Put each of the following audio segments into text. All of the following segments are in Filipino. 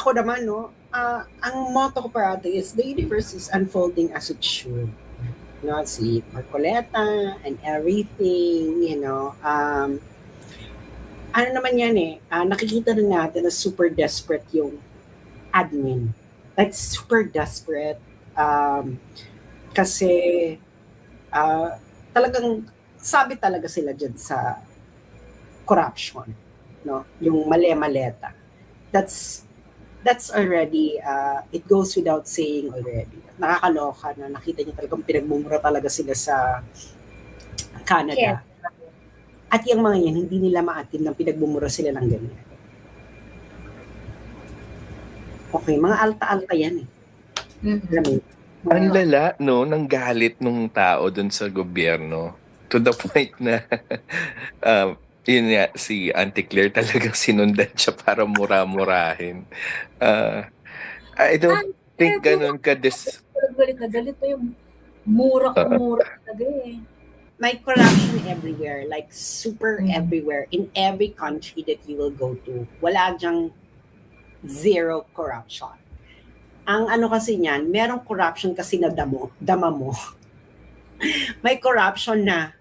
ako naman, no, ang motto ko parati is the universe is unfolding as it should. Si Marcoleta and everything, ano naman yan nakikita rin natin na super desperate yung admin. Like, super desperate. Kasi, talagang, sabi talaga sila dyan sa corruption. No? Yung male-maleta. That's already, it goes without saying already. Nakakaloka na nakita niyo talagang pinagmumura talaga sila sa Canada. Yes. At yung mga yan, hindi nila maatim ng pinagmumura sila ng ganyan. Okay, mga alta-alta yan Alam mo, Ang lala, no, ng galit nung tao dun sa gobyerno. To the point na, yun nga, si Auntie Claire talagang sinundan siya para mura-murahin. I don't think ganun ka Galit na galit pa yung mura talaga may corruption everywhere, like super everywhere, in every country that you will go to. Wala dyang zero corruption. Ang ano kasi niyan, merong corruption kasi na dama mo. May corruption na,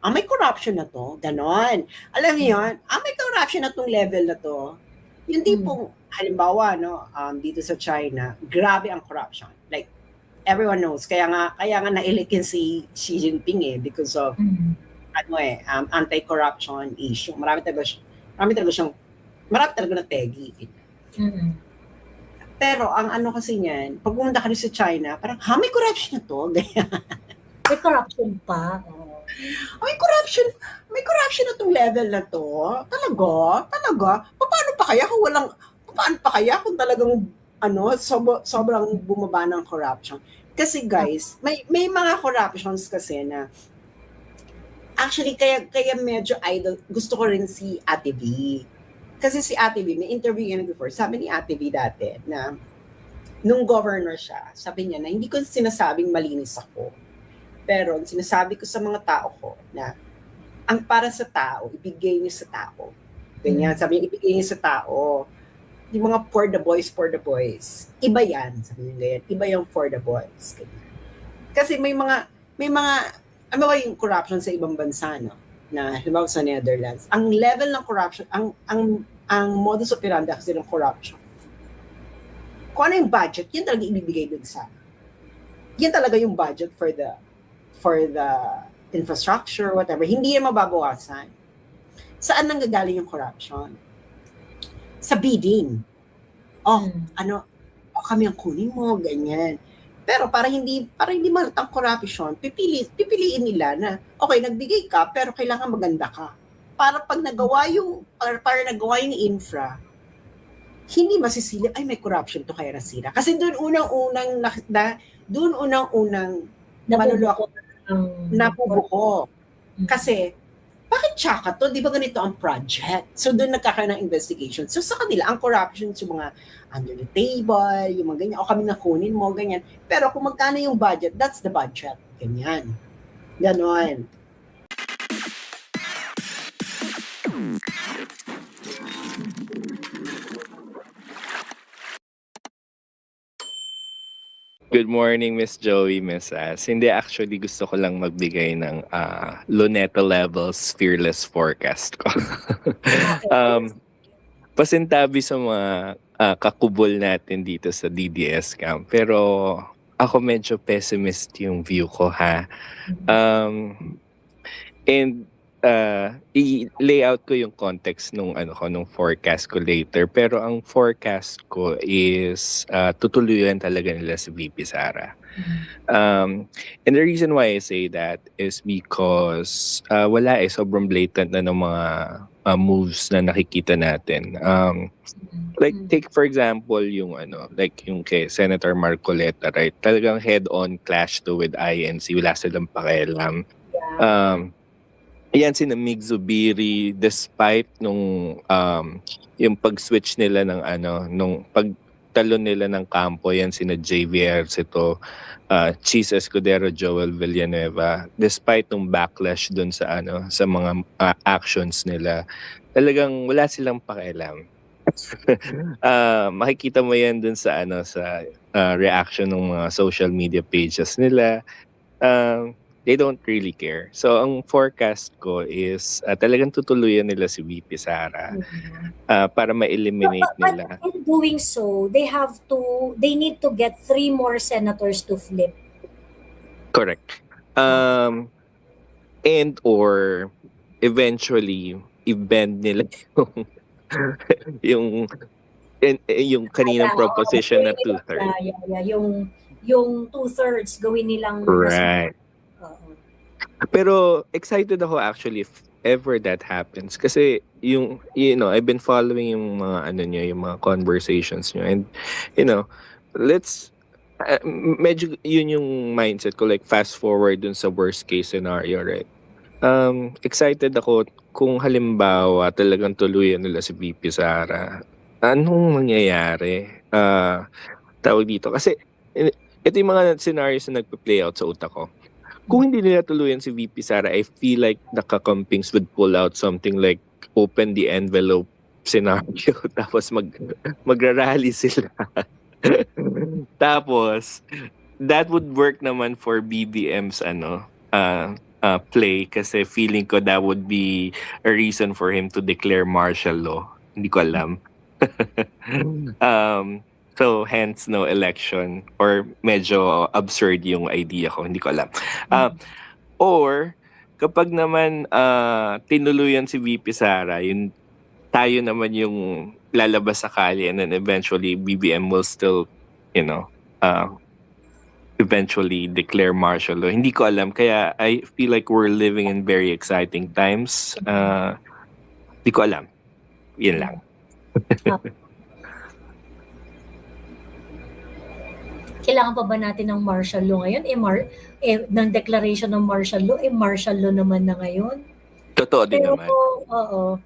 may corruption na to, ganon. Alam niyo yun, may corruption na tong level na to. Yung tipong, halimbawa, dito sa China, grabe ang corruption. Like, everyone knows. Kaya nga nailikin si Xi Jinping because of anti-corruption issue. Marami talaga na tegi. Pero ang ano kasi niyan, pag pumunta ka sa China, parang, may corruption na to? May corruption pa. May corruption na tong level na to? Talaga? Paano pa kaya kung talagang sobrang bumaba ng corruption. Kasi guys, may mga corruptions kasi na actually kaya medyo idol. Gusto ko rin si Ate V. Kasi si Ate V, may interview yan before. Sabi ni Ate V dati na nung governor siya, sabi niya na hindi ko sinasabing malinis ako. Pero sinasabi ko sa mga tao ko na ang para sa tao, ibigay niyo sa tao. Ganyan, sabi niya, ibigay niyo sa tao. Yung mga for the boys. Iba yan, sabi niya ganyan. Iba yung for the boys. Ganyan. Kasi may mga, ano ba yung corruption sa ibang bansa, no? Na, halimbawa sa Netherlands, ang level ng corruption, ang modus operandi kasi ng corruption. Kung ano yung budget, yun talaga ibibigay dun sa, yan talaga yung budget for the infrastructure, whatever. Hindi yan mababawasan. Saan nanggagaling yung corruption? Sa bidding. Kami ang kunin mo, ganyan. Pero para hindi malatang corruption, pipiliin nila na, okay, nagbigay ka, pero kailangan maganda ka. Para pag nagawa yung infra, hindi masisilip, may corruption to kaya nasira. Kasi doon unang-unang napubuko. Kasi, bakit tsaka to? Di ba ganito ang project? So, doon nagkakaroon ng investigation. So, sa kanila, ang corruption sa mga under the table, yung mga ganyan, o kami nakunin mo, ganyan. Pero kung magkano yung budget, that's the budget. Ganyan. Ganon. Good morning, Miss Joey, Miss As. Hindi, actually, gusto ko lang magbigay ng Luneta Levels Fearless Forecast ko. Pasintabi sa mga kakubol natin dito sa DDS camp. Pero ako medyo pessimist yung view ko, ha? And i-lay out ko yung context nung forecast ko later, pero ang forecast ko is tutuluyan talaga nila si VP Sara. And the reason why I say that is because sobrang blatant na ng mga moves na nakikita natin. Like take for example yung yung kay Senator Marcoleta, right? Talagang head-on clash to with INC, wala silang pakialam. Ayan sina Mig Zubiri, despite nung yung pag-switch nila ng nung pagtalo nila ng kampo, yan sina JVR Sito, Cheese Escudero, Joel Villanueva, despite nung backlash dun sa sa mga actions nila, talagang wala silang pakialam. Makikita mo yan dun sa sa reaction ng mga social media pages nila. They don't really care. So ang forecast ko is talagang tutuluyan nila si VP Sara para ma-eliminate But nila. in doing so, they need to get 3 more senators to flip. Correct. And or eventually i-bend nila yung yung kaninang proposition na two-thirds. Yeah. Yung 2/3 gawin nilang Right. Oo. Pero excited ako actually if ever that happens kasi yung I've been following yung mga niyo, yung mga conversations niyo, and let's medyo yun yung mindset ko, like fast forward dun sa worst case scenario, right? Excited ako kung halimbawa talagang tuluyan nila si VP Sara. Anong mangyayari? Tawag dito kasi ito yung mga scenarios na nagpe-play out sa utak ko. Kung hindi nila tuluyan si VP Sara, I feel like the Kakampings would pull out something like open the envelope scenario tapos magrarally sila. Tapos that would work naman for BBM's play kasi feeling ko that would be a reason for him to declare martial law. Hindi ko alam. So hence no election, or medyo absurd yung idea ko, hindi ko alam. Or kapag naman tinuluyan si VP Sara, yun tayo naman yung lalabas sa kalye, and then eventually BBM will still eventually declare martial law. Hindi ko alam, kaya I feel like we're living in very exciting times. Hindi ko alam. Yun lang. Kailangan pa ba natin ng martial law ngayon? Ng declaration ng martial law naman na ngayon. Totoo din naman. Oo.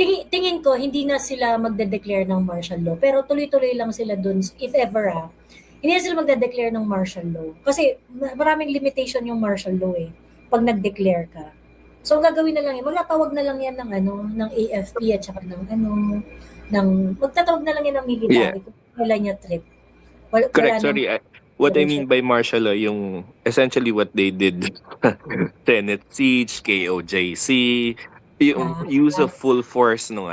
Tingin ko, hindi na sila magde-declare ng martial law. Pero tuloy-tuloy lang sila dun, if ever hindi na sila magde-declare ng martial law. Kasi maraming limitation yung martial law pag nag-declare ka. So, ang gagawin na lang magtatawag na lang yan ng AFP at saka magtatawag na lang yan ng military kung wala niya trip. Correct, sorry. What I mean by martial law, yung essentially what they did, Senate siege, KOJC, yung use of full force nung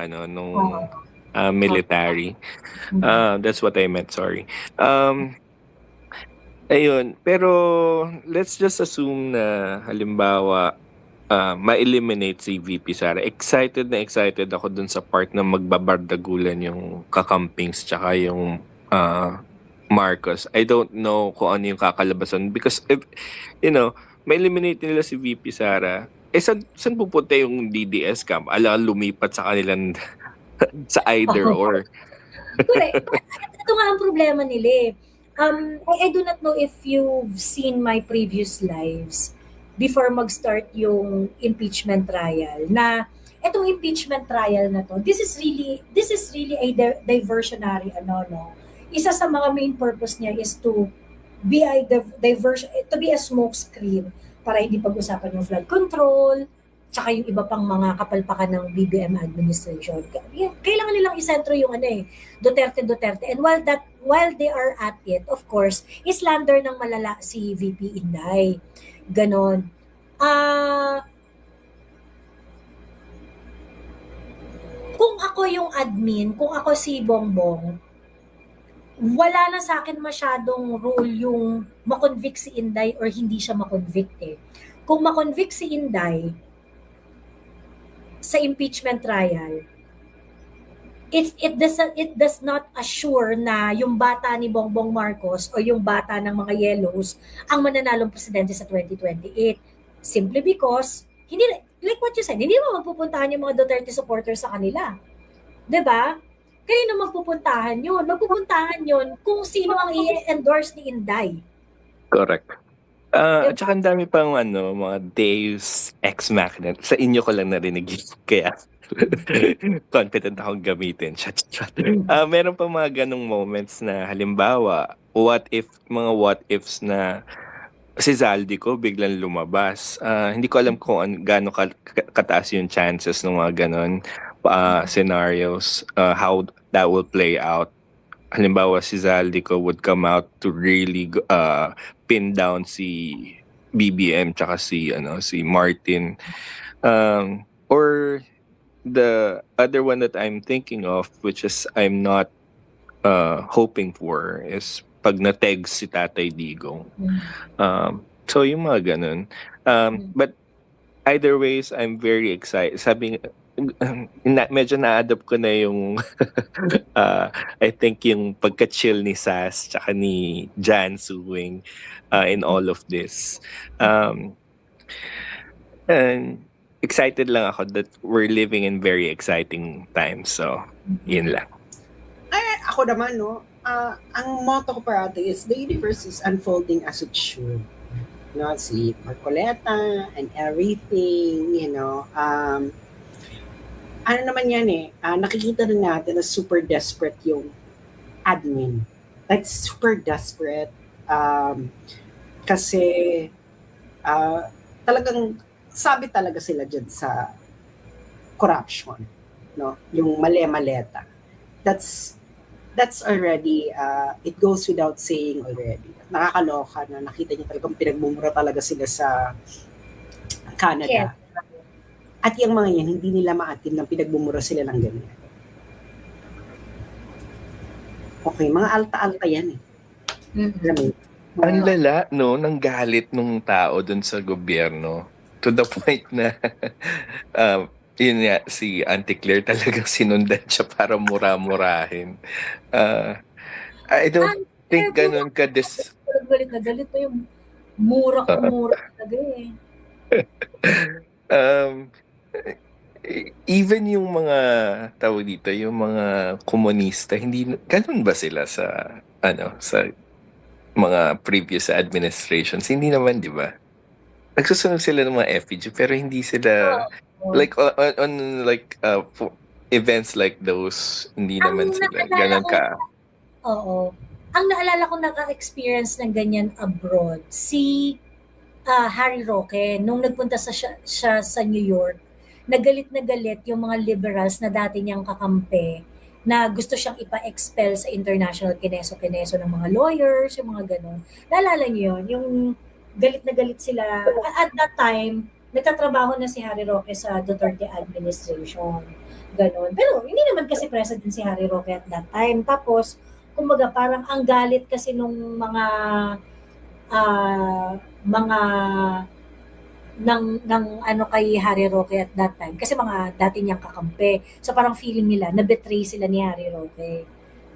military. That's what I meant, sorry. Ayun, pero let's just assume na halimbawa ma-eliminate si VP Sara. Excited ako dun sa part na magbabardagulan yung Kakampings tsaka yung Marcos. I don't know kung ano yung kakalabasan because if ma-eliminate nila si VP Sara, saan pupunta yung DDS camp? Lumipat sa kanilang sa either or. Correct. Ito nga ang problema nila I do not know if you've seen my previous lives before mag-start yung impeachment trial, na itong impeachment trial na to, this is really a diversionary Isa sa mga main purpose niya is to be a smoke screen para hindi pag-usapan yung flood control, tsaka yung iba pang mga kapalpakan ng BBM administration. Kailangan nilang isentro yung Duterte. And while they are at it, of course, islander ng malala si VP Inday. Ganon. Kung ako yung admin, kung ako si Bongbong, wala na sa akin masyadong role yung makonvict si Inday or hindi siya makonvict Kung makonvict si Inday sa impeachment trial, it does not assure na yung bata ni Bongbong Marcos o yung bata ng mga yellows ang mananalong presidente sa 2028. Simply because, like what you said, hindi mo magpupuntahan yung mga Duterte supporters sa kanila. 'Di ba? Kanino magpupuntahan yun? Magpupuntahan yun kung sino ang i-endorse ni Inday. Correct. At saka ang dami pang mga Deus Ex Machina. Sa inyo ko lang narinig kaya confident akong gamitin. Meron pa mga ganong moments na halimbawa, mga what ifs na si Zaldico biglang lumabas. Hindi ko alam kung gaano kataas yung chances ng mga ganon scenarios, how that will play out. Halimbawa, si Zaldico would come out to really pin down si BBM tsaka si Martin. Or the other one that I'm thinking of, which is I'm not hoping for, is pag na-text si Tatay Digong. So yung mga ganun. But either ways, I'm very excited. Medyo na-adopt ko na yung I think yung pagka-chill ni Sas tsaka ni Jan Suwing in all of this. And excited lang ako that we're living in very exciting times. So, yun lang. Ako naman, no, ang motto ko parati is the universe is unfolding as it should. No, si Marcoleta and everything, ano naman yan nakikita na natin na super desperate yung admin. Like, super desperate. Kasi, talagang, sabi talaga sila dyan sa corruption. No? Yung mali-maleta. That's already, it goes without saying already. Nakakaloka na nakita niyo talagang pinagmumura talaga sila sa Canada. Yes. At yung mga yan, hindi nila maatim nang pinagmumura sila ng ganyan. Okay, mga alta-alta yan Alam mo, Ang lala, no, ng galit nung tao dun sa gobyerno. To the point na, yun nga, si Auntie Claire talagang sinundan siya para mura-murahin. I don't think ganun ka Galit na galit na yung mura talaga even yung mga tao dito, yung mga komunista, hindi ganun ba sila sa sa mga previous administrations? Hindi naman, di ba? Nagsusunod sila ng mga FPG pero hindi sila like on like events like those, hindi naman sila ganun ka. Oo. Ang naalala ko naka-experience ng ganyan abroad, si Harry Roque, nung nagpunta siya sa New York, nagalit na galit yung mga liberals na dati niyang kakampi na gusto siyang ipa-expel sa international kineso-kineso ng mga lawyers, yung mga ganun. Naalala niyo yun? Yung galit na galit sila. At that time, nagtatrabaho na si Harry Roque sa Duterte administration. Ganon. Pero hindi naman kasi president si Harry Roque at that time. Tapos, kumbaga parang ang galit kasi nung mga ng ano kay Harry Roque at that time kasi mga dati niyang kakampi. So parang feeling nila na betray sila ni Harry Roque.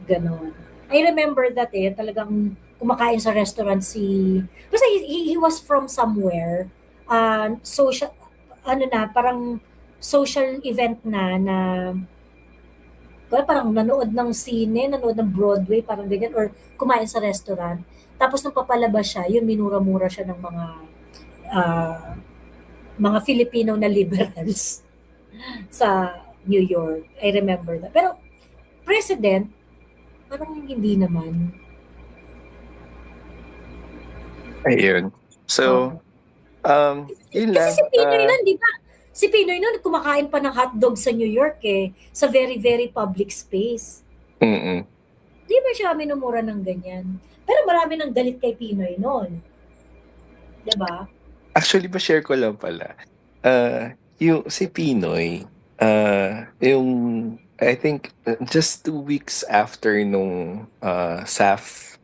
Ganon. I remember that talagang kumakain sa restaurant kasi he was from somewhere social parang social event na parang nanood ng sine, nanood ng Broadway, parang ganyan, or kumain sa restaurant. Tapos nung papalabas siya, yun, minura-mura siya ng mga Filipino na liberals sa New York. I remember that. Pero, president, parang hindi naman. Ayun. So, yun lang. Kasi si Pinoy nun, di ba? Si Pinoy nun, kumakain pa ng hotdog sa New York sa very, very public space. Di ba siya minumura ng ganyan? Pero marami nang galit kay Pinoy nun. Di ba? Actually, ba-share ko lang pala. Yung si Pinoy, yung, I think, just 2 weeks after nung SAF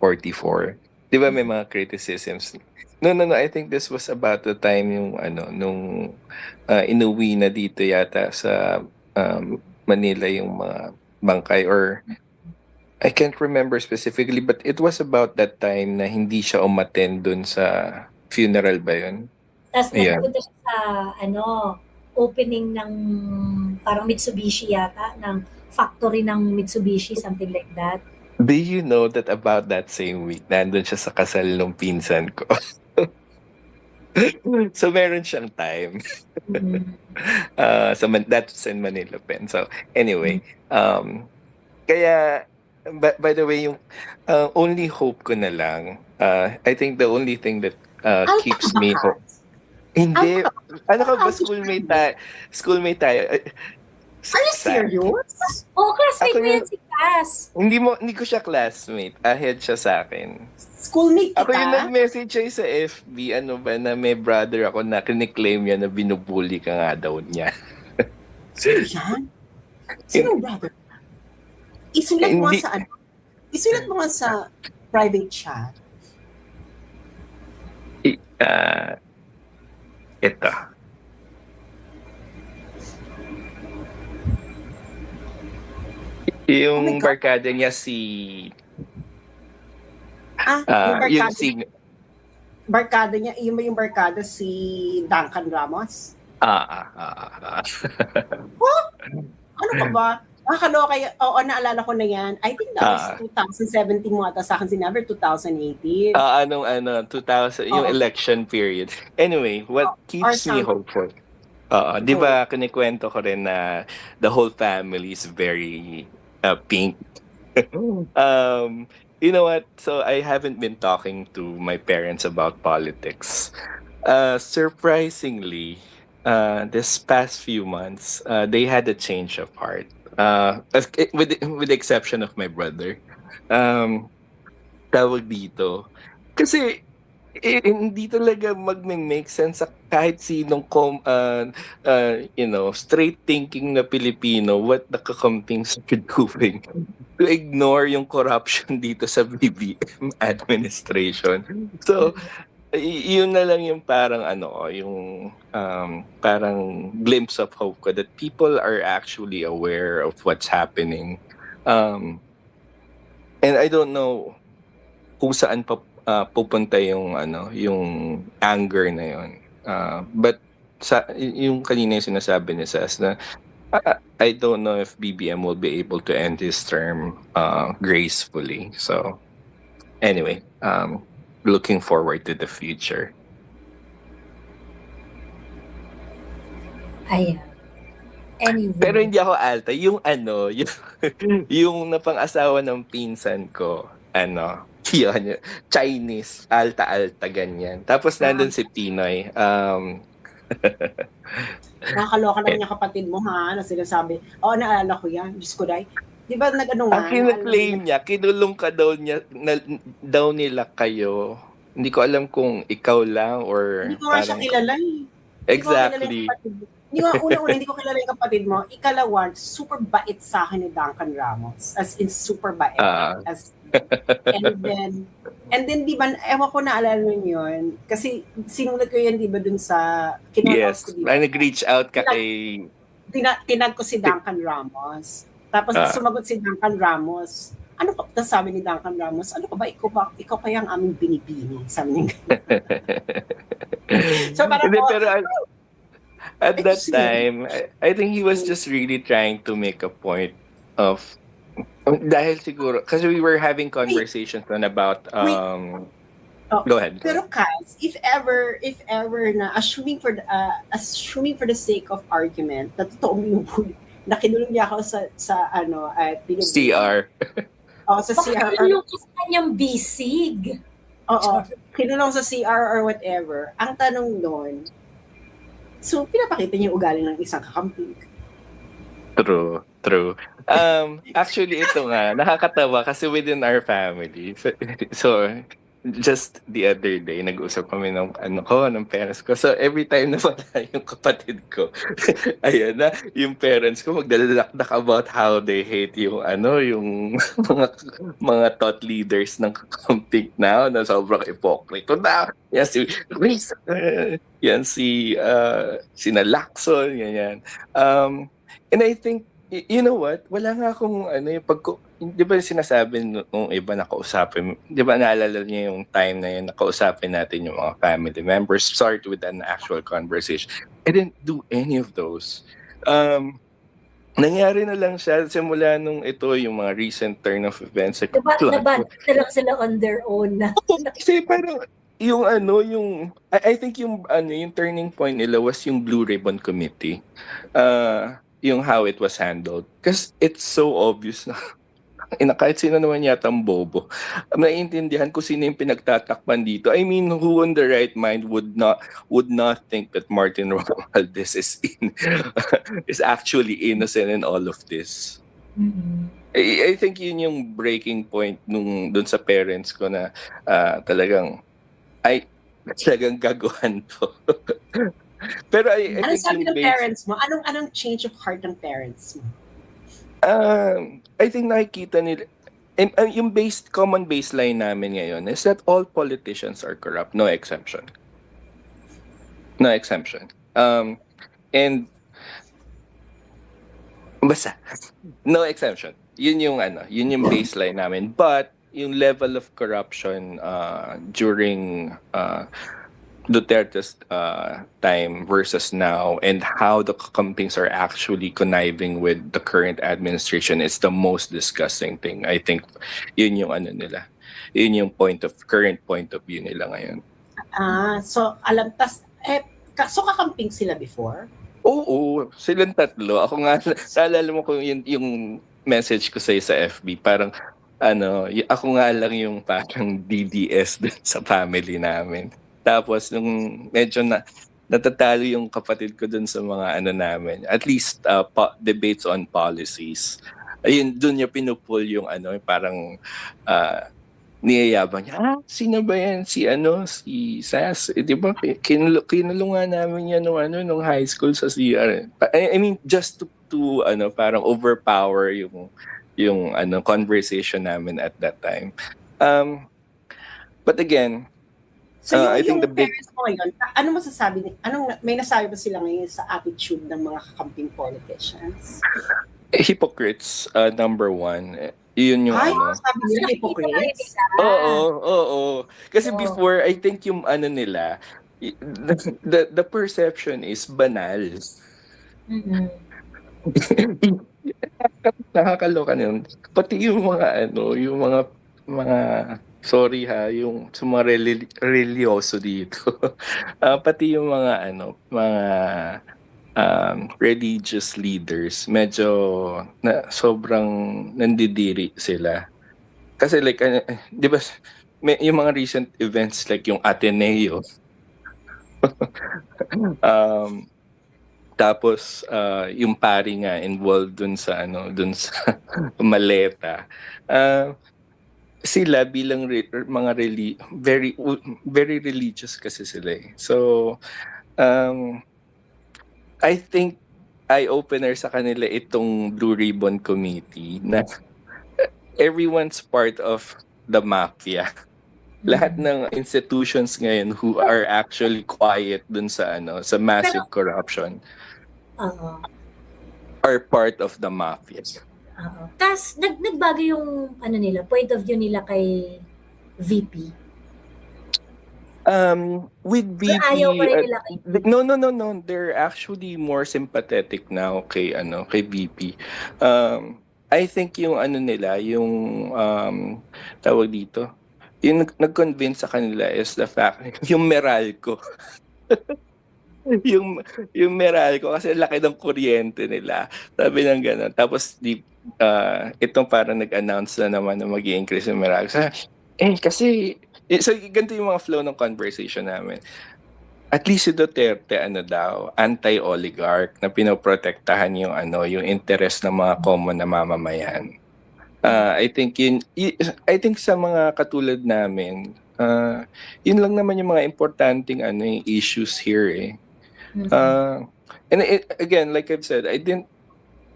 44, di ba may mga criticisms? No. I think this was about the time yung nung inuwi na dito yata sa Manila yung mga bangkay, or I can't remember specifically, but it was about that time na hindi siya umattend dun sa funeral ba yun? Tapos nagpunta siya sa opening ng parang Mitsubishi yata, ng factory ng Mitsubishi, something like that. Do you know that about that same week, nandun siya sa kasal ng pinsan ko? So meron siyang time. That's in Manila Pen. So anyway, kaya by the way, yung only hope ko na lang, I think the only thing that Alta ka keeps ba, me Kat? hindi, Alta ka ba? ano ka ba, Alta siya. schoolmate tayo. Are you Sa, serious? Oh, classmate ako mo yan yung, si Cass. hindi ko siya classmate, ahead siya sa akin. Schoolmate Ako yung kita? nag-message siya sa FB, ano ba, na may brother ako na kiniklaim niya na binubully ka nga daw niya. Sino yan? Sino brother? Isulat mo nga Hindi, sa ano? Isulat mo nga sa private chat. ah, ito. Oh my Yung God. barkada niya si, Yung yung barkada niya, yun ba yung barkada si Duncan Ramos? Oh, ano ka ba? Nakakaloka yan. Oo, naalala ko na yan. I think that was 2017 mo ata sa akin sinabi, 2018. anong 2000, yung Oo. election period. Anyway, what keeps me something. hopeful? Di ba kinikwento ko rin na the whole family is very pink. You know what? So I haven't been talking to my parents about politics. Surprisingly, this past few months, they had a change of heart. With the exception of my brother. Tawag dito. Kasi hindi talaga mag-make sense sa kahit sinong straight thinking na Pilipino what the kakampings are doing to ignore yung corruption dito sa BBM administration. So, yun na lang yung parang yung parang glimpse of hope ko that people are actually aware of what's happening. And I don't know kung saan pa pupunta yung yung anger na yun. But yung kanina yung sinasabi ni Sas na I don't know if BBM will be able to end his term gracefully. So anyway, looking forward to the future. Ayan. Anyway. Pero hindi ako alta. Yung yung napang-asawa ng pinsan ko, yun, Chinese, alta-alta, ganyan. Tapos nandun si Pinoy. Nakakaloka lang yung kapatid mo, ha? Na sinasabi, naalala ko yan. Diyos ko, day. Di ba nag-ano nga? Ang kina-claim niya, kinulong ka daw daw nila kayo. Hindi ko alam kung ikaw lang or Hindi ko nga siya kilala eh. Exactly. Hindi ko kilala yung kapatid mo. Ikalawa, super bait sa akin ni Duncan Ramos. As in, super bait. And then, di ba, ewan ko naalala nun yun. Kasi sinulat ko yan, di ba, dun sa... Yes, ko, diba? nag-reach out ka kay... Tinag ko si Duncan Ramos. Tapos sumagot si Duncan Ramos. Ano ka? Tapos sabi ni Duncan Ramos, ano ka ba? Ikaw pa yung aming binibini. Sabi niya. So parang pero at that time, I think he was just really trying to make a point of dahil siguro kasi we were having conversations on about go ahead. Pero Kaz, if ever na assuming for the sake of argument, na totoo yung nakinulong niya ako sa CR. Sa CR. Kinulong ko sa kanyang bisig. Oo. Kinulong sa CR or whatever. Ang tanong doon, so pinapakita niya yung ugali ng isang kakampi. True. Actually, ito nga, nakakatawa kasi within our family. So just the other day, nag-usap kami ng parents ko. So every time na wala yung kapatid ko, ayan na, yung parents ko magdadakdak about how they hate yung yung mga thought leaders ng camping now na sobrang hypocrite na. Yan si Reese, yan si sina Lacson, yan. And I think, you know what? Wala nga akong di ba sinasabi nung iba na kausapin, di ba naalala niyo yung time na yun, nakausapin natin yung mga family members, start with an actual conversation. I didn't do any of those. Nangyari na lang siya simula nung ito, yung mga recent turn of events. Naban na lang sila on their own. Kasi parang, I think yung turning point nila was yung Blue Ribbon Committee. Yung how it was handled. Because it's so obvious na kahit sino naman yata ang bobo, naiintindihan ko sino yung pinagtatakpan dito. I mean, who in the right mind would not think that Martin Romualdez is actually innocent in all of this? I think yun yung breaking point dun sa parents ko na talagang gagawan to. Pero I Ano think sabi yung ng parents mo? Anong change of heart ng parents mo? I think nakikita nila, yung common baseline namin ngayon is that all politicians are corrupt, no exemption. No exemption. And basta, no exemption. Yun yung baseline namin. But yung level of corruption during Duterte's time versus now, and how the kakampings are actually conniving with the current administration is the most disgusting thing. I think yun yung nila. Yun yung current point of view nila ngayon. So so kakamping sila before? Oo, silang tatlo. Ako nga, naalala mo ko yung message ko sa FB, parang ako nga lang yung parang DDS dun sa family namin. Tapos nung medyo natatalo yung kapatid ko dun sa mga namin, at least debates on policies. Ayun, dun niya pinupull yung parang niyayabang niya, sino ba yan? Si Sas, di ba? Kinulungan namin yan nung high school sa CR. I mean, just to parang overpower yung conversation namin at that time. But again, so I think yung the big parents mo ngayon, ano masasabi, may nasabi ba sila ngayon sa attitude ng mga kakamping politicians? hypocrites, number one. Yun yung sabi nila hypocrites? Oo. Kasi Oo. before, I think yung nila, the perception is banal. Nakakaloka na yun. Pati yung mga sorry ha, yung sa mga religyoso dito. Pati yung mga religious leaders, medyo sobrang nandidiri sila. Kasi like, di ba, yung mga recent events like yung Ateneo, tapos yung pari nga involved dun sa maleta. Sila bilang mga very very religious kasi sila eh. So I think eye-opener sa kanila itong Blue Ribbon Committee na everyone's part of the mafia. Lahat ng institutions ngayon who are actually quiet dun sa massive corruption are part of the mafia. Tapos nagbago yung point of view nila kay VP. With VP, Ayaw pa rin nila kay no. They're actually more sympathetic now kay VP. I think yung nila, yung tawag dito, yung nag-convince sa kanila is the fact, yung Meralco. yung Meralco, kasi laki ng kuryente nila. Sabi ng gano'n. Tapos, itong parang nag-announce na naman na mag-i-increase yung Meralco. Kasi, so ganito yung mga flow ng conversation namin. At least si Duterte, anti-oligarch, na pinoprotektahan yung interest ng mga common na mamamayan. I think sa mga katulad namin, yun lang naman yung mga importanteng issues here eh. And again, like I've said, I didn't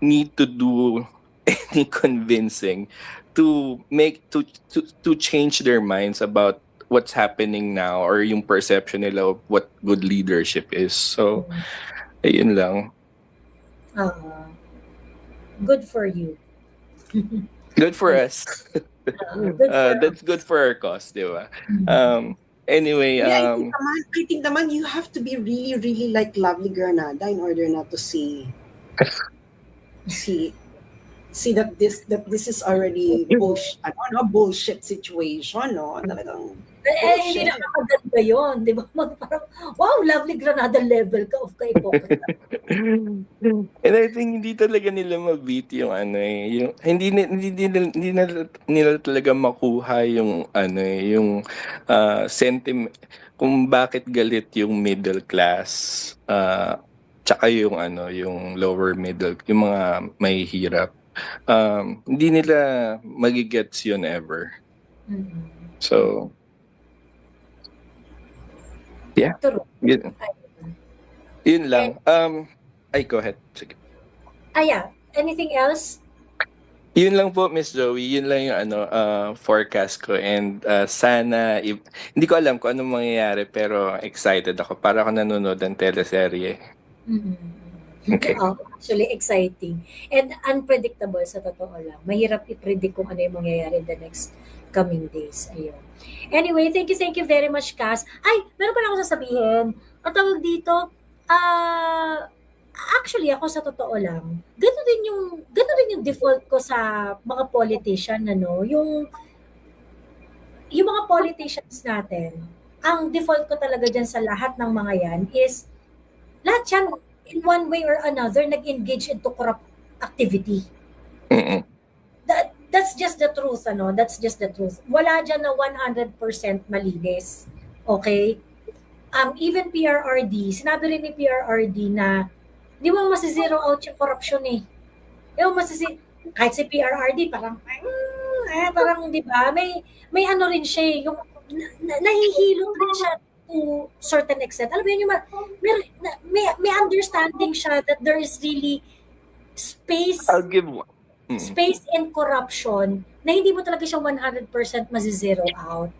need to do any convincing to change their minds about what's happening now or yung perception nila of what good leadership is. So, ayun lang. Good for you. Good for us. That's good for our cause, di ba? Anyway, I think naman you have to be really, really like Lovely Granada in order not to see that this is already bullshit situation, no? Talagang Hindi Bullshit. nakakaganda yun, di ba? Parang, wow, lovely Granada level ka of ka-hypocrite. And I think hindi talaga nila ma-beat yung ano yung hindi nila talaga makuha yung ano yung sentiment kung bakit galit yung middle class tsaka yung ano yung lower middle yung mga mahihirap. Hindi nila magigets yun ever. Mm-mm. So, yeah. True. Yun, yun lang. Go ahead. Sige. Yeah. Anything else? Yun lang po, Miss Joey. Yun lang yung forecast ko. And sana, hindi ko alam kung anong mangyayari, pero excited ako. Para ako nanonood ng teleserye. Okay. Actually, exciting. And unpredictable sa totoo lang. Mahirap i-predict kung ano yung mangyayari in the next coming days. Ayun. Anyway, thank you very much, Cass. Ay, meron pa na ako sasabihin. Ang tawag dito, actually, ako sa totoo lang, gano'n din yung default ko sa mga politician, ano, yung mga politicians natin, ang default ko talaga dyan sa lahat ng mga yan is, lahat yan, in one way or another, nag-engage into corrupt activity. Mm-mm. That's just the truth, ano? That's just the truth. Wala dyan na 100% malinis. Okay? Even PRRD, sinabi rin ni PRRD na di mo masizero out yung corruption eh. Di mo kahit si PRRD, parang, di ba? May ano rin siya eh, yung nahihilot rin siya to certain extent. Alam mo yun, may understanding siya that there is really space I'll give one. space in corruption na hindi mo talaga siya 100% mazizero out.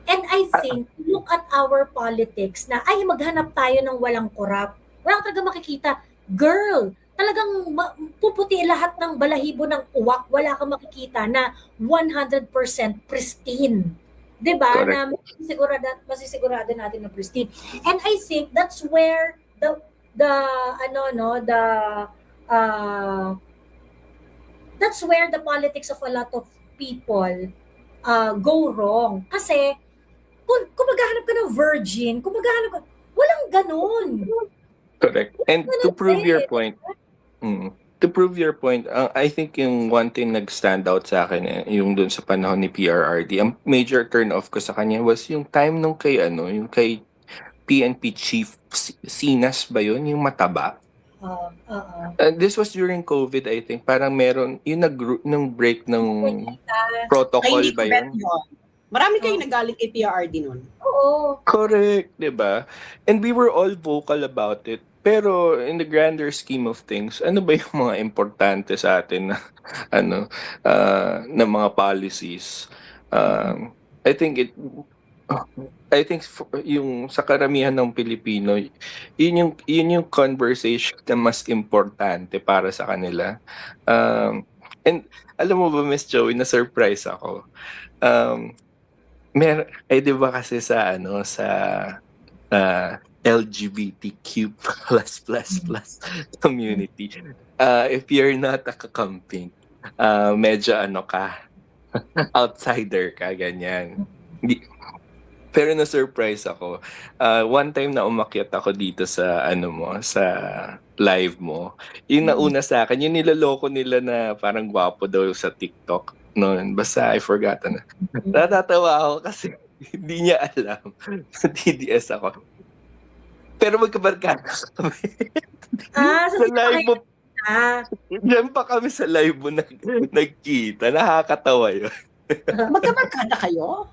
And I think, look at our politics na, ay, maghanap tayo ng walang corrupt. Wala ka talaga makikita. Girl, talagang puputi lahat ng balahibo ng uwak. Wala kang makikita na 100% pristine. Diba? Correct. Na masisigurado natin na pristine. And I think that's where that's where the politics of a lot of people go wrong. Kasi, kung maghahanap ka ng virgin, walang ganun. Correct. And to prove your point, I think yung one thing nag-stand out sa akin, yung dun sa panahon ni PRRD, ang major turn-off ko sa kanya was yung time nung yung kay PNP Chief Sinas ba yun? Yung mataba? This was during COVID, I think. Parang meron, yung break ng protocol ba yun? Marami kayong nagaling kay PRRD nun. Oo. Correct, di ba? And we were all vocal about it. Pero in the grander scheme of things, ano ba yung mga importante sa atin na na mga policies? I think yung sa karamihan ng Pilipino, yun yung conversation na mas importante para sa kanila. And alam mo ba, Miss Joey, na surprise ako. Di ba kasi sa LGBTQ++ community, if you're not a kakamping, medyo outsider ka, ganyan. Pero na-surprise ako. One time na umakyat ako dito sa sa live mo. Yung nauna sa akin, yung nilaloko nila na parang gwapo daw sa TikTok noon. Basta I forgot na. Natatawa ako kasi hindi niya alam na DDS ako. Pero magkabarkada kami. Sa live mo. Diyan pa kami sa live mo nagkita. Nakakatawa yun. Magkabarkada kayo?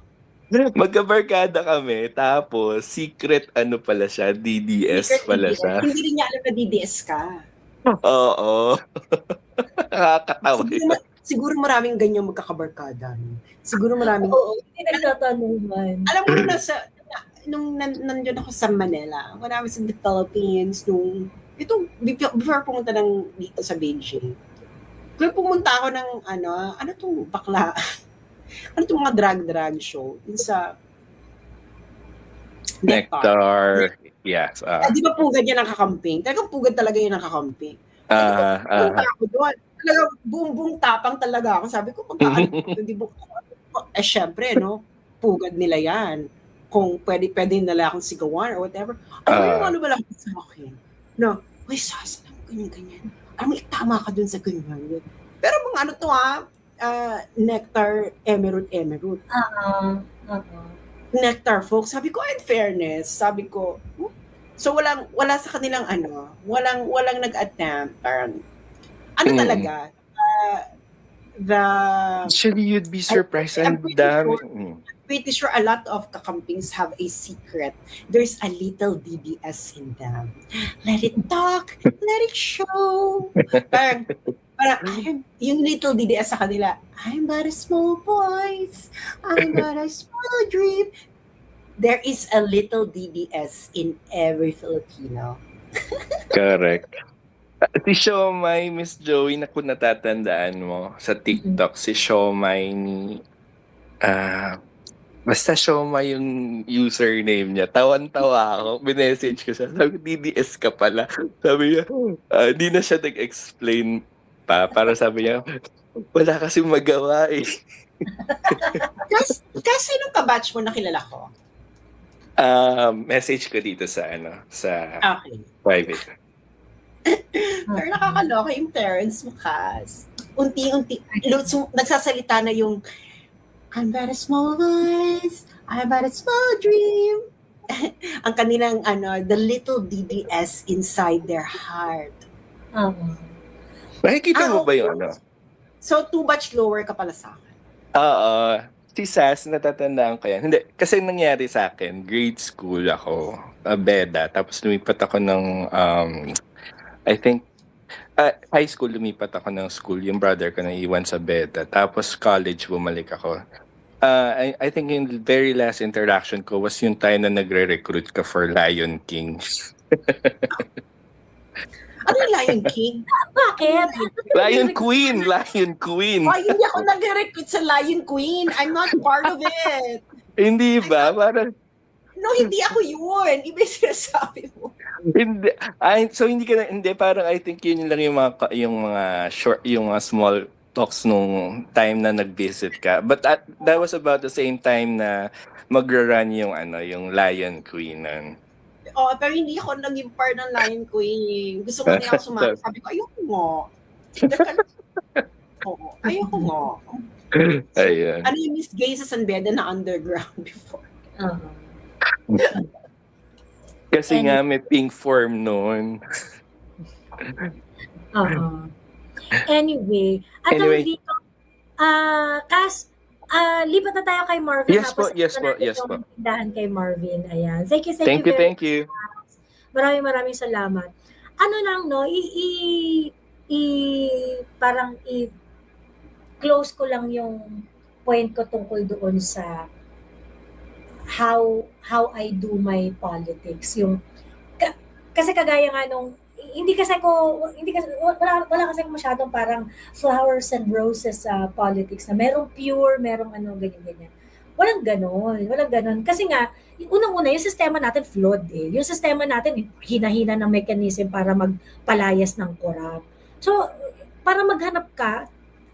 Magkabarkada kami. Tapos, secret pala siya. DDS pala siya. Hindi rin niya alam na DDS ka. Oo. Nakakatawa yun. Siguro maraming ganyang magkakabarkada. Siguro maraming... Oo, hindi nagtatanungan. Alam mo na nung nandun ako sa Manila, when I was in the Philippines, before pumunta dito sa Beijing, kaya pumunta ako ng ano tong bakla? Ano tong mga drag show? Yung sa Nectar. Yes. Di ba pugad yan ang kakamping? Talagang pugad talaga yun ang kakamping. Pumunta ako doon. Talagang buong tapang talaga ako. Sabi ko, hindi mo, syempre, no? pugad nila yan. Kung pwede nila akong sigawan or whatever. Ay, ano ba lang sa akin? No, uy, Sas, alam mo, ganyan. Alam mo, tama ka dun sa ganyan. Pero mga ano to Nectar, Emerald. Nectar folks, sabi ko, in fairness, sabi ko, so wala sa kanilang walang nag-attempt, parang, talaga, the Actually, you'd be surprised. I'm Ang dami. pretty sure a lot of kakampings have a secret. There's a little DBS in them. Let it talk, let it show. Parang yung little DBS sa kanila, I'm but a small voice, I'm but a small dream. There is a little DBS in every Filipino. Correct. Si Siomay, Miss Joey, na kung natatandaan mo sa TikTok, si Siomay ni basta Siomay yung username niya. Tawan-tawa ako. Binessage ko siya. Sabi, DDS ka pala. Sabi niya, di na siya nag-explain pa. Para sabi niya, wala kasi magawa eh. Kasi nung kabatch mo na kilala ko? Message ko dito sa Okay. private. Pero nakakaloka yung parents mo, Kas. Unti-unti, nagsasalita na yung I'm but a small voice, I'm but a small dream. Ang kanilang, the little DBS inside their heart. Nakikita mo ba yung So, 2 batch lower ka pala sa akin. Oo. Si Sas, natatandaan ko yan. Hindi, kasi nangyari sa akin, grade school ako, beda, tapos lumipat ako ng, I think, high school lumipat ako ng school, yung brother ko na iwan sa beda, tapos college bumalik ako. I think yung very last interaction ko was yung time na nagre-recruit ka for Lion King. Ano yung Lion King? Bakit? Lion Queen! Lion Queen! Why hindi ako nag-recruit sa Lion Queen? I'm not part of it. Hindi ba? Parang, No, hindi ako yun. Iba yung sinasabi mo. hindi. So hindi ka na, hindi, parang I think yun lang yung mga short, yung mga small talks nung time na nag-visit ka. But that was about the same time na magra-run yung yung Lion Queen. Pero hindi ako naging part ng Lion Queen. Gusto ko niya ako sumama. Sabi ko, ayoko nga. Ayoko nga. Ayun. Ano yung Miss Gay sa San Beda na underground before? Kasi nga may pink form noon. Anyway, dito, Kas, lipat na tayo kay Marvin. Yes po. Tindahan kay Marvin. Ayan. Thank you. Maraming salamat. Ano lang, no, parang close ko lang yung point ko tungkol doon sa how I do my politics. Kasi kagaya nga nung wala kasi masyadong parang flowers and roses sa politics na merong pure, merong ganyan. Walang ganon. Kasi nga, unang-una, yung sistema natin flawed eh. Yung sistema natin, hina-hina ng mechanism para magpalayas ng corrupt. So, para maghanap ka,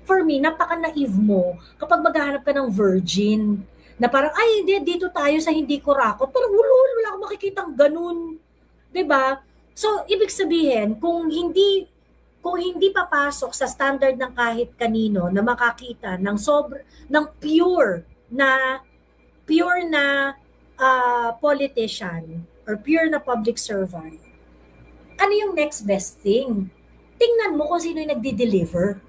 for me, napaka-naive mo kapag maghanap ka ng virgin na parang, ay, hindi, dito tayo sa hindi kurakot. Parang, wala akong makikitang ganun. 'Di ba? So, ibig sabihin, kung hindi papasok sa standard ng kahit kanino na makakita ng pure na politician or pure na public servant, ano yung next best thing? Tingnan mo kung sino yung nagdi-deliver.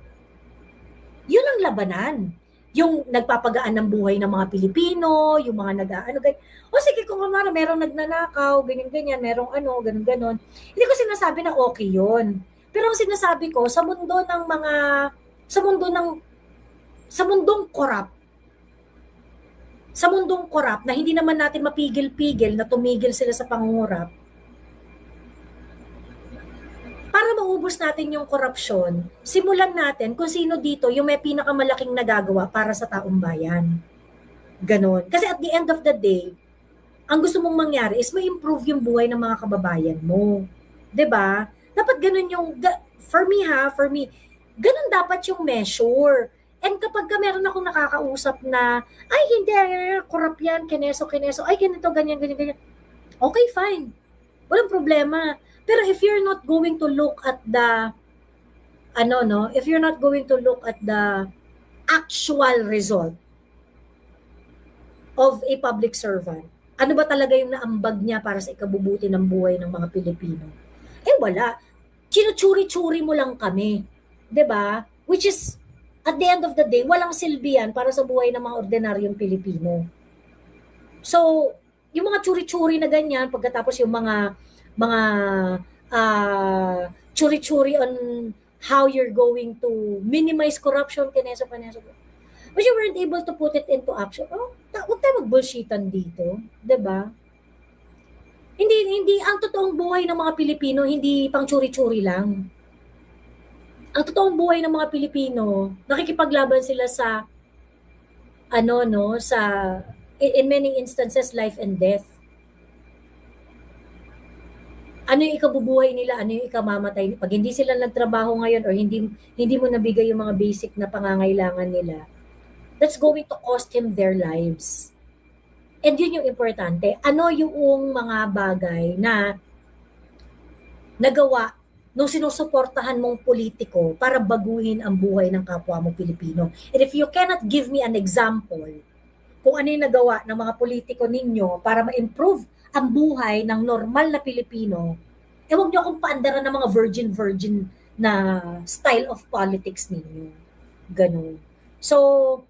Yun ang labanan. Yung nagpapagaan ng buhay ng mga Pilipino, yung mga sige, kung merong nagnanakaw, ganyan-ganyan, merong ganun-ganon. Hindi ko sinasabi na okay yun. Pero ang sinasabi ko, sa mundong corrupt, na hindi naman natin mapigil-pigil na tumigil sila sa pangungurap, para maubos natin yung korupsyon, simulan natin kung sino dito yung may pinakamalaking nagagawa para sa taong bayan. Ganon. Kasi at the end of the day, ang gusto mong mangyari is ma-improve yung buhay ng mga kababayan mo. 'Di ba? Dapat ganun yung, for me, ganun dapat yung measure. And kapag meron akong nakakausap na, ay hindi, corrupt yan, kineso, ay ganito, ganyan, ganyan, ganyan. Okay, fine. Walang problema. Pero if you're not going to look at the, if you're not going to look at the actual result of a public servant, ano ba talaga yung naambag niya para sa ikabubuti ng buhay ng mga Pilipino? Eh wala. Chinuchuri-churi mo lang kami. 'Di ba? Which is, at the end of the day, walang silbi yan para sa buhay ng mga ordinaryong Pilipino. So, yung mga churi-churi na ganyan, pagkatapos yung mga churi-churi on how you're going to minimize corruption, kineso. But you weren't able to put it into action. Huwag tayo mag-bullshitan dito. 'Di ba? Hindi, ang totoong buhay ng mga Pilipino, hindi pang churi-churi lang. Ang totoong buhay ng mga Pilipino, nakikipaglaban sila sa, in many instances, life and death. Ano yung ikabubuhay nila, ano yung ikamamatay. Pag hindi sila nagtrabaho ngayon or hindi mo nabigay yung mga basic na pangangailangan nila, that's going to cost him their lives. And yun yung importante. Ano yung mga bagay na nagawa nung sinusuportahan mong politiko para baguhin ang buhay ng kapwa mo Pilipino. And if you cannot give me an example kung ano yung nagawa ng mga politiko ninyo para ma-improve ang buhay ng normal na Pilipino, huwag niyo akong paandaran ng mga virgin na style of politics ninyo. Ganun. So,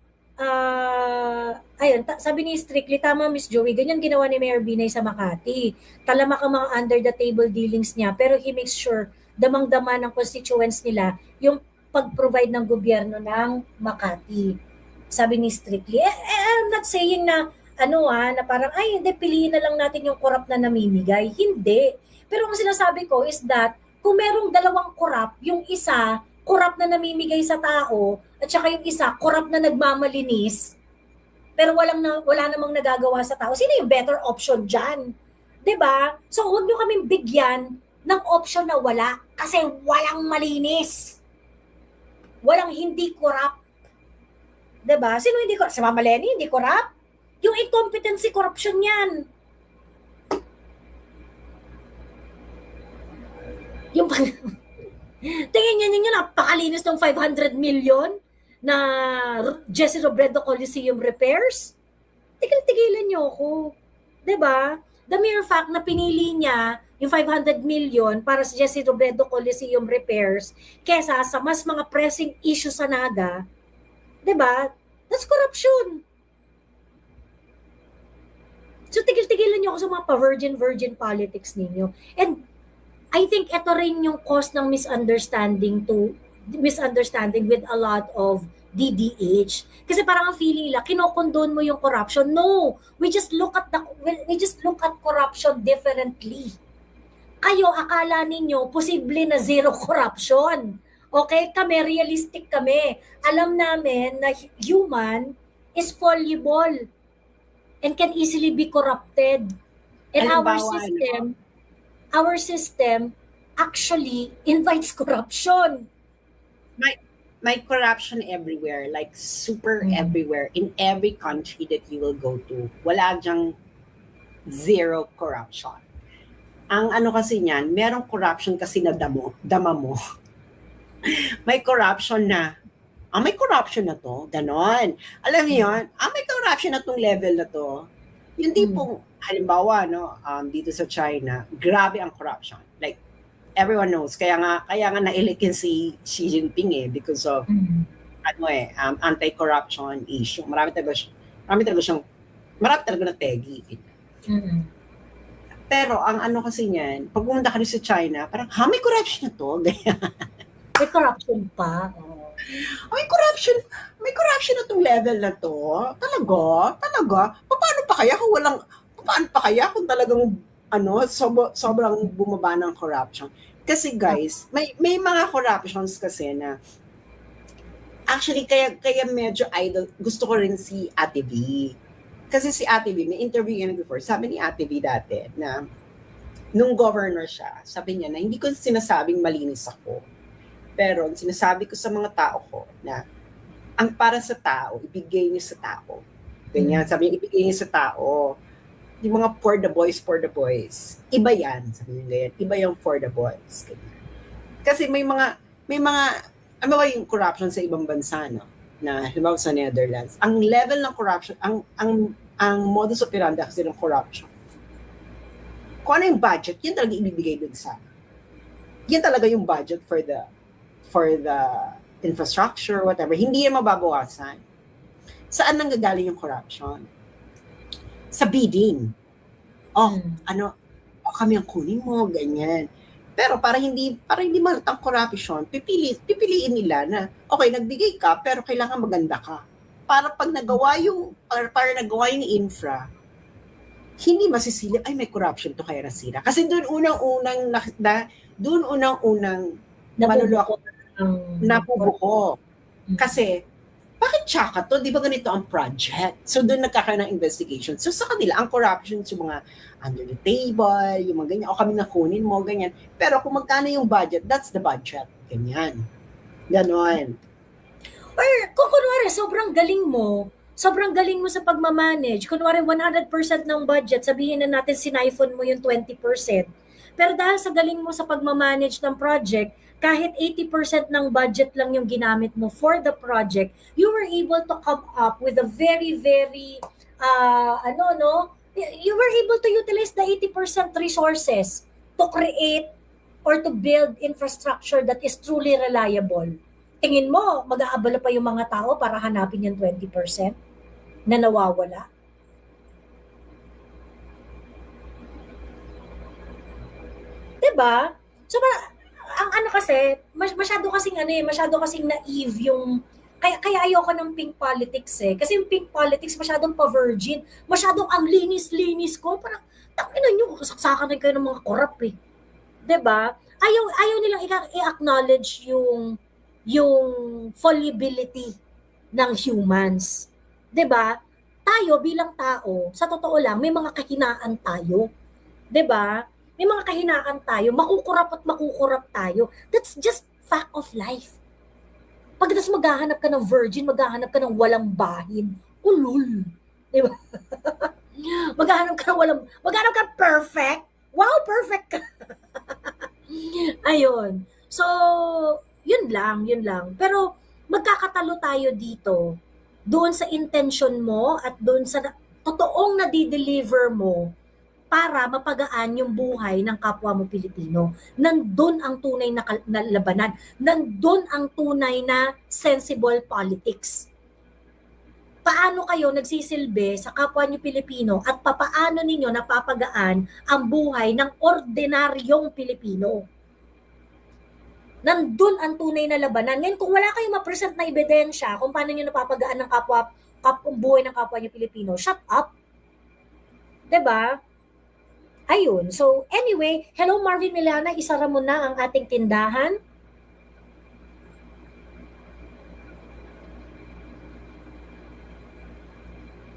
ayun, sabi ni Strictly, tama Miss Joey, ganyan ginawa ni Mayor Binay sa Makati. Talamak ang mga under the table dealings niya, pero he makes sure damang-dama ng constituents nila yung pag-provide ng gobyerno ng Makati. Sabi ni Strictly, I'm not saying na na parang, ay hindi, piliin na lang natin yung corrupt na namimigay. Hindi. Pero ang sinasabi ko is that, kung merong dalawang corrupt, yung isa, corrupt na namimigay sa tao, at saka yung isa, corrupt na nagmamalinis, pero wala namang nagagawa sa tao, sino yung better option dyan? 'Di ba? So, huwag nyo kaming bigyan ng option na wala, kasi walang malinis. Walang hindi corrupt. 'Di ba? Sino hindi corrupt? Si Mama Lenny, hindi corrupt? Yung incompetency corruption yan. Yung tingin niya ninyo, napakalinis ng 500 million na Jesse Robredo Coliseum repairs. Tigil-tigilan niyo ako. 'Di ba? The mere fact na pinili niya yung 500 million para sa Jesse Robredo Coliseum repairs kesa sa mas mga pressing issue sa Naga, 'di ba? That's corruption. So tigil-tigilan niyo ako sa mga pa-virgin politics ninyo. And I think ito rin yung cause ng misunderstanding with a lot of DDH. Kasi parang ang feeling nila, kinokondone mo yung corruption. No, we just look at corruption differently. Kayo, akala ninyo, posible na zero corruption. Okay? Kami, realistic kami. Alam namin na human is fallible and can easily be corrupted. And our system actually invites corruption. May corruption everywhere, like super everywhere, in every country that you will go to. Wala dyang zero corruption. Ang kasi niyan, merong corruption kasi na dama mo. May corruption na, may corruption na to, ganon. Alam niyo yun, may corruption na tong level na to. Yung tipong, halimbawa, dito sa China, grabe ang corruption. Like, everyone knows. Kaya nga na-elekin si Xi Jinping because of, anti-corruption issue. Marami talaga na tegi. Pero, ang kasi niyan, pag pumunta ka rin sa China, parang, may corruption na to? Ganyan. May corruption pa. May corruption na tong level na to. Talaga. Paano pa kaya kung talagang sobrang bumaba ng corruption? Kasi guys, may mga corruptions kasi na actually kaya medyo idol. Gusto ko rin si Ate V. Kasi si Ate V, may interview yan before. Sabi ni Ate V dati na nung governor siya, sabi niya na hindi ko sinasabing malinis ako. Pero sinasabi ko sa mga tao ko na ang para sa tao, ibigay niyo sa tao. Ganyan, sabi niya, ibigay niyo sa tao. Yung mga for the boys. Iba yan, sabi niya ganyan. Iba yung for the boys. Ganyan. Kasi may mga, ano ba yung corruption sa ibang bansa, no? Na, halimbawa sa Netherlands. Ang level ng corruption, ang modus operandi kasi ng corruption. Kung ano yung budget, yun talaga ibibigay dun sa, yan talaga yung budget for the infrastructure, whatever. Hindi yan mababawasan. Saan nanggagaling yung corruption? Sa bidding. Kami ang kunin mo, ganyan. Pero para hindi malatang corruption, pipiliin nila na, okay, nagbigay ka, pero kailangan maganda ka. Para pag nagawa yung infra, hindi masisilip, ay may corruption to kaya nasira. Kasi doon unang-unang manuloko, napubuko. Kasi, bakit tsaka to? Di ba ganito ang project? So, doon nagkakaroon ng investigation. So, sa kanila, ang corruption yung mga under the table, yung mga ganyan, o kami nakunin mo, ganyan. Pero kung magkano yung budget, that's the budget. Ganyan. Ganon. Or kung kunwari, sobrang galing mo sa pagmamanage. Kunwari, 100% ng budget, sabihin na natin siniphon mo yung 20%. Pero dahil sa galing mo sa pagmamanage ng project, kahit 80% ng budget lang yung ginamit mo for the project, you were able to come up with a very, very, you were able to utilize the 80% resources to create or to build infrastructure that is truly reliable. Tingin mo, mag-aabala pa yung mga tao para hanapin yung 20% na nawawala? Diba? So, ang ano kasi, masyado kasing naive yung, kaya ayoko ng pink politics eh. Kasi yung pink politics masyadong pa-virgin, masyadong ang linis-linis ko, parang, tangina nyo, kasaksakan rin kayo ng mga korap eh. Diba? Ayaw nilang i-acknowledge yung fallibility ng humans. 'Di ba? Tayo bilang tao, sa totoo lang, may mga kahinaan tayo. 'Di ba? May mga kahinaan tayo, makukurap tayo. That's just fact of life. Pagkatapos maghahanap ka ng virgin, maghahanap ka ng walang bahin. Ulul. 'Di ba? maghahanap ka perfect. Wow, perfect ka. Ayun. So, yun lang. Pero magkakatalo tayo dito doon sa intention mo at doon sa totoong nadi-deliver mo para mapagaan yung buhay ng kapwa mo Pilipino. Nandun ang tunay na labanan. Nandun ang tunay na sensible politics. Paano kayo nagsisilbi sa kapwa niyo Pilipino at papaano ninyo napapagaan ang buhay ng ordinaryong Pilipino? Nandun ang tunay na labanan. Ngayon, kung wala kayong ma-present na ebidensya kung paano nyo napapagaan ng buhay ng kapwa nyo Pilipino, shut up. 'Di ba? Ayun. So, anyway, hello Marvin Milana, isara mo na ang ating tindahan.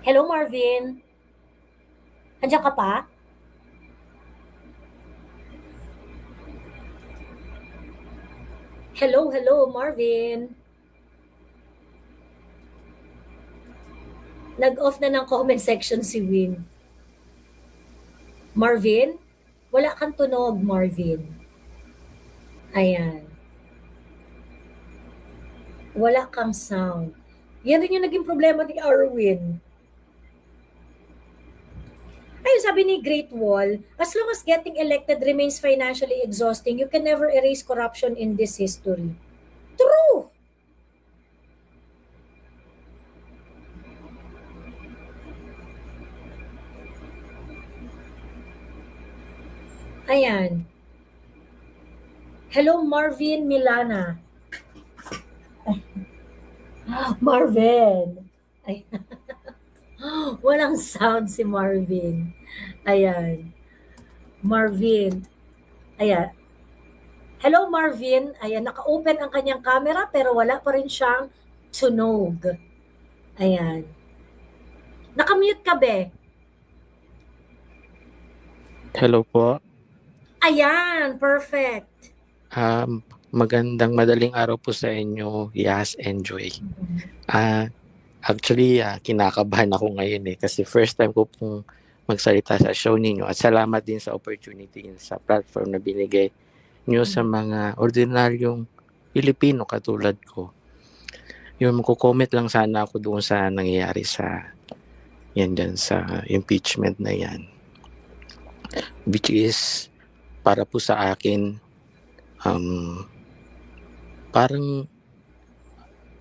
Hello Marvin. Andiyan ka pa? Hello Marvin. Nag-off na ng comment section si Win. Marvin? Wala kang tunog, Marvin. Ayan. Wala kang sound. Yan rin yung naging problema ni Arwin. Ayun, sabi ni Great Wall, as long as getting elected remains financially exhausting, you can never erase corruption in this history. True! Ayan. Hello, Marvin Milana. Marvin. Ay. Walang sound si Marvin. Ayan. Marvin. Ayan. Hello, Marvin. Ayan, naka-open ang kanyang camera pero wala pa rin siyang tunog. Ayan. Naka-mute ka, be. Hello po. Ayan, perfect. Magandang madaling araw po sa inyo, Yas and Joy. Actually, kinakabahan ako ngayon kasi first time ko pong magsalita sa show ninyo at salamat din sa opportunity sa platform na binigay nyo sa mga ordinaryong Pilipino katulad ko. Yung magko-comment lang sana ako doon sa nangyayari sa dyan sa impeachment na yan. Which is para po sa akin parang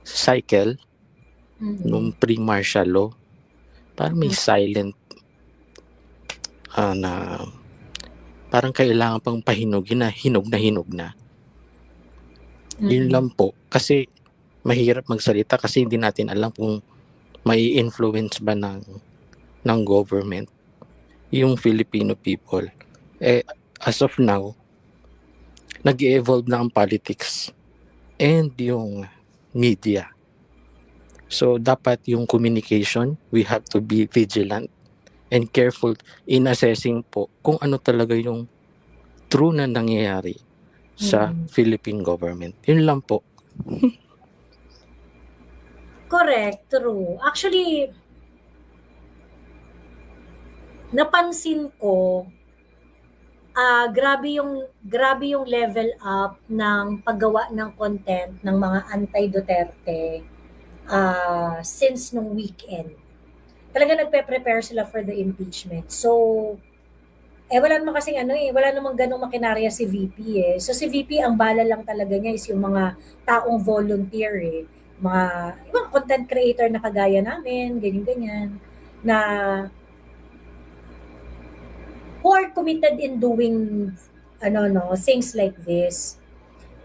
cycle nung pre-martial law, parang may silent na parang kailangan pang pahinugin na hinog na. Yun lang po. Kasi mahirap magsalita kasi hindi natin alam kung may influence ba ng government yung Filipino people. As of now, nag-evolve na ang politics and yung media. So, dapat yung communication, we have to be vigilant and careful in assessing po kung ano talaga yung true na nangyayari sa Philippine government. Yun lang po. Correct, true. Actually, napansin ko, grabe yung level up ng paggawa ng content ng mga anti-Duterte since nung weekend. Talaga nagpe-prepare sila for the impeachment. So, wala namang kasing wala namang ganong makinarya si VP So si VP, ang bala lang talaga niya is yung mga taong volunteer mga content creator na kagaya namin, ganyan-ganyan, na who are committed in doing things like this.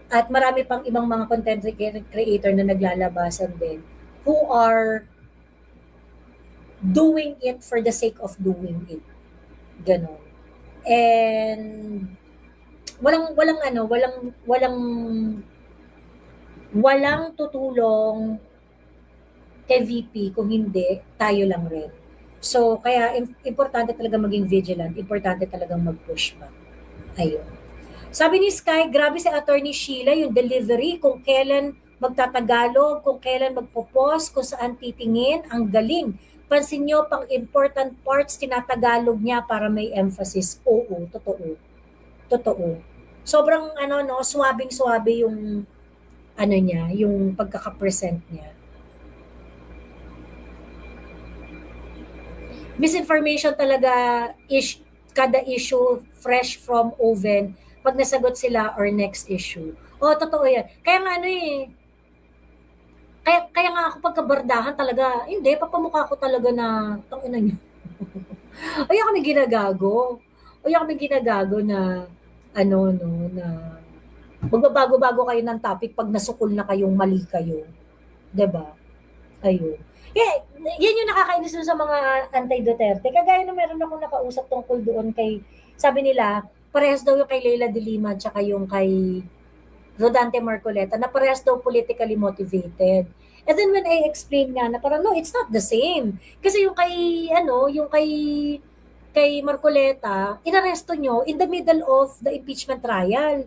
At marami pang ibang mga content creator na naglalabasan din who are doing it for the sake of doing it. Ganon. And walang tutulong kay VP kung hindi tayo lang rin. So, kaya importante talaga maging vigilant, importante talagang mag-push back. Ayun. Sabi ni Sky, grabe si Attorney Sheila, yung delivery, kung kailan magtatagalog, kung kailan magpo-pause, kung saan titingin, ang galing. Pansin nyo, pang important parts, tinatagalog niya para may emphasis. Oo, totoo. Totoo. Sobrang, swabing-swabe yung, niya, yung pagkakapresent niya. Misinformation talaga, kada issue fresh from oven pag nasagot sila or next issue. Totoo yan. Kaya nga kaya nga ako pagkabardahan talaga, hindi, papamukha ko talaga na, tangina niyo. Ayaw kami ginagago na, na magbabago-bago kayo ng topic pag nasukol na kayong mali kayo. Diba? Ayun. Yan yung nakakainis dun sa mga anti-Duterte. Kagaya na meron akong nakausap tungkol doon sabi nila, parehas daw yung kay Leila de Lima at yung kay Rodante Marcoleta na parehas daw politically motivated. And then when I explain nga na parang, no, it's not the same. Kasi yung kay Marcoleta, inaresto nyo in the middle of the impeachment trial.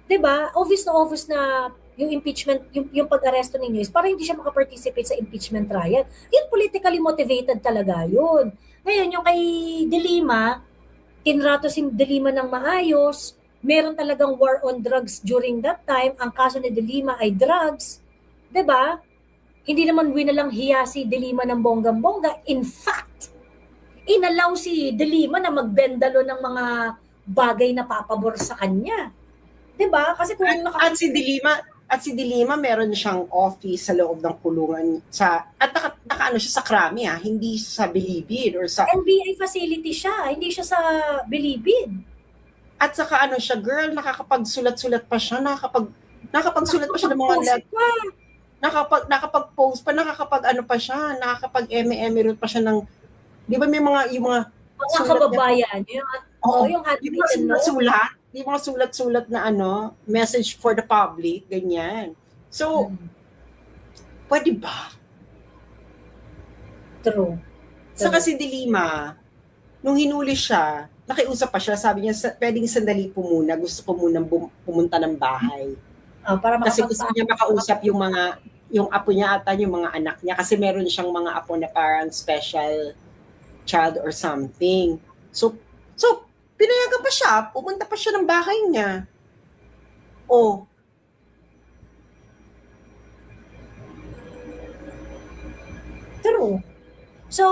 Diba? Obvious na yung impeachment, yung pag-aresto ninyo is para hindi siya makaparticipate sa impeachment trial. Yun, politically motivated talaga yun. Ngayon, yung kay De Lima, tinrato si De Lima ng maayos, meron talagang war on drugs during that time, ang kaso ni De Lima ay drugs. Diba? Hindi naman winalang hiya si De Lima ng bonggang-bongga. In fact, inalaw si De Lima na magbendalo ng mga bagay na papabor sa kanya. Diba? Kasi kung At si De Lima meron siyang office sa loob ng kulungan nakaano siya sa Krami hindi sa Bilibid or sa NBI facility siya, hindi siya sa Bilibid. At saka siya, girl, nakakapagsulat-sulat pa siya, nakakapagsulat pa siya ng mga nakakapag-post pa, nakakapag-eme-eme pa siya ng, di ba may mga kababayan, yung handwritten note. Yung mga sulat-sulat na message for the public, ganyan. So, pwede ba? True. Saka si De Lima, nung hinuli siya, nakiusap pa siya, sabi niya, pwedeng sandali po muna, gusto ko munang pumunta ng bahay. Para Kasi gusto niya makausap yung apo niya ata, yung mga anak niya, kasi meron siyang mga apo na parang special child or something. So pinayagan pa siya, pumunta pa siya ng bahay niya. Oh, True. So,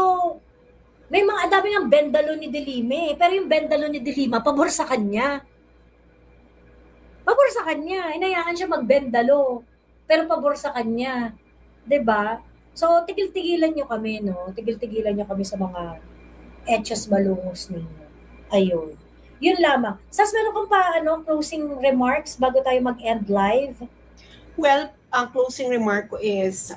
may mga dami ng bendalo ni Delime, pero yung bendalo ni Delima, pabor sa kanya. Pabor sa kanya. Inayaan siya magbendalo, pero pabor sa kanya. 'Di ba? So, tigil-tigilan nyo kami, no? Tigil-tigilan nyo kami sa mga etchos balungos ninyo. Ayun. Yun lamang. Sas, meron kang pa, closing remarks bago tayo mag-end live? well, ang closing remark ko is,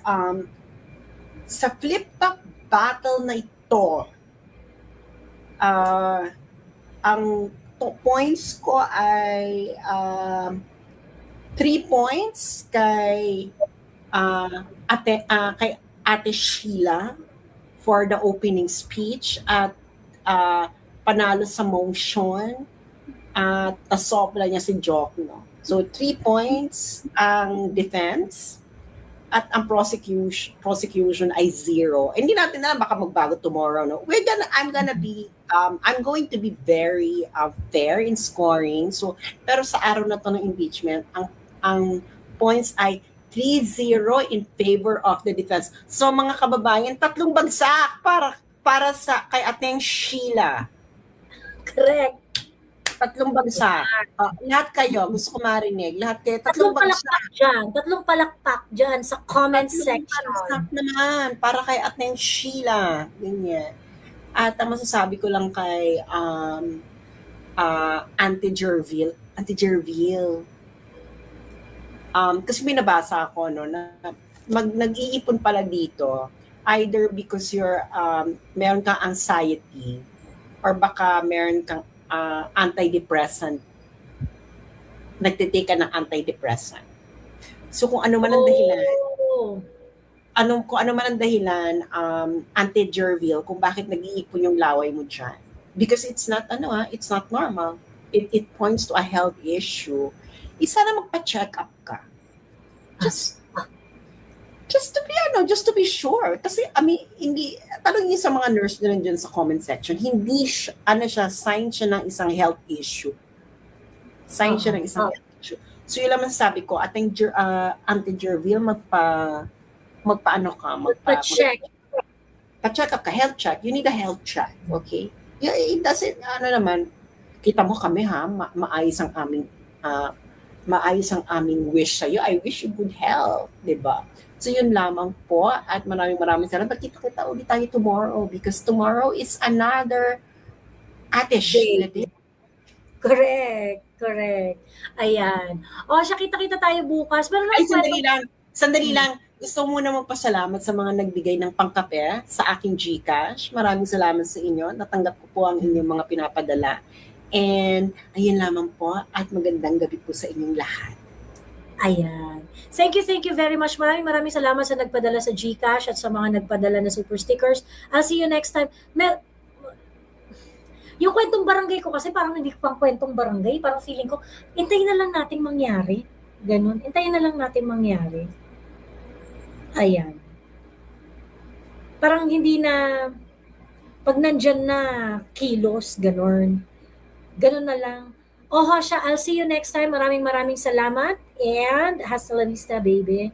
sa flip top battle na ito, ang points ko ay 3 points kay Ate Sheila for the opening speech at panalo sa motion at tasobra niya si Jokno. So 3 points ang defense at ang prosecution ay 0. Hindi natin alam, baka magbago tomorrow, no? I'm going to be very fair in scoring. So, pero sa araw na to ng impeachment, ang points ay 3-0 in favor of the defense. So, mga kababayan, 3 bagsak para sa kay Ateng Sheila. Correct. 3 bagsak. Lahat kayo, gusto ko marinig. Lahat kayo, 3 Tatlong bagsak. palakpak dyan. Tatlong palakpak dyan sa comment section. Bagsak naman, para kay Ateng Sheila. Ganyan. At ang masasabi ko lang kay Auntie Jerville. Kasi may nabasa ako, no, na nag-iipon pala dito either because you're meron kang anxiety or baka meron kang antidepressant, nagtitake ka ng antidepressant. So kung ano man ang dahilan, Auntie Jerville, kung bakit nag-iipon yung laway mo dyan. Because it's not normal. It points to a health issue. Isa na magpa-check up ka. Just to be sure. Kasi, hindi, tanongin sa mga nurse na dyan sa comment section, hindi sign siya ng isang health issue. Sign siya ng isang health issue. So, yun lang masasabi ko, Auntie Jerville, Pa-check. Pa-check up ka, health check. You need a health check, okay? Yeah, it doesn't, kita mo kami ha, maayos ang aming wish sa'yo. I wish you good health, di ba? So yun lamang po at maraming salamat. Kita ulit tayo tomorrow because tomorrow is another Ate Sheila Day. Correct. Ayan. Siya, kita-kita tayo bukas. Pero Sandali lang. Gusto muna magpasalamat sa mga nagbigay ng pangkape sa aking GCash. Maraming salamat sa inyo. Natanggap ko po ang inyong mga pinapadala. And ayun lamang po at magandang gabi po sa inyong lahat. Ayan. Thank you very much. Maraming salamat sa nagpadala sa GCash at sa mga nagpadala na super stickers. I'll see you next time. Yung kwentong barangay ko kasi parang hindi ko pang kwentong barangay. Parang feeling ko, hintayin na lang natin mangyari. Ganun. Hintayin na lang natin mangyari. Ayan. Parang hindi na, pag nandyan na kilos, ganun. Ganun na lang. Siya, I'll see you next time. Maraming salamat. And hasta la vista, baby.